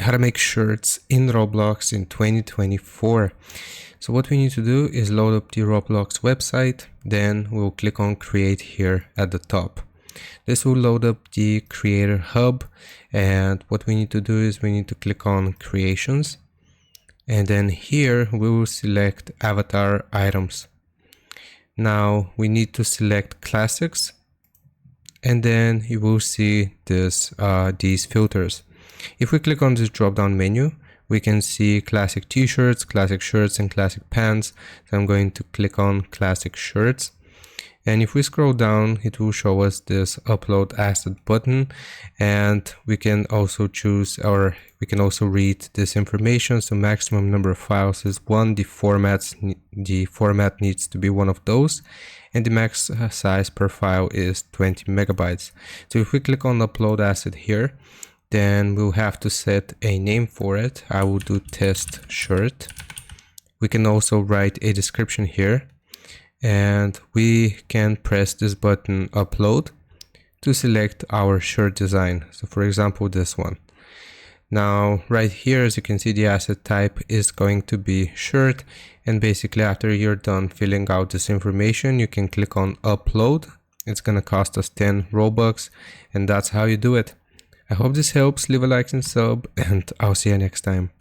how to make shirts in Roblox in 2024. So what we need to do is load up the Roblox website, then we'll click on create here at the top. This will load up the creator hub, and what we need to do is we need to click on creations, and then here we will select avatar items. Now we need to select classics, and then you will see this these filters. If we click on this drop down menu, we can see classic t-shirts, classic shirts, and classic pants. So I'm going to click on classic shirts. And if we scroll down, it will show us this upload asset button, and we can also choose, or we can also read this information. So maximum number of files is 1, the format needs to be one of those, and the max size per file is 20 megabytes. So if we click on upload asset here, then we'll have to set a name for it. I will do test shirt. We can also write a description here, and we can press this button upload to select our shirt design. So for example, this one. Now right here, as you can see, the asset type is going to be shirt, and basically after you're done filling out this information, you can click on upload. It's gonna cost us 10 Robux, and that's how you do it. I hope this helps. Leave a like and sub, and I'll see you next time.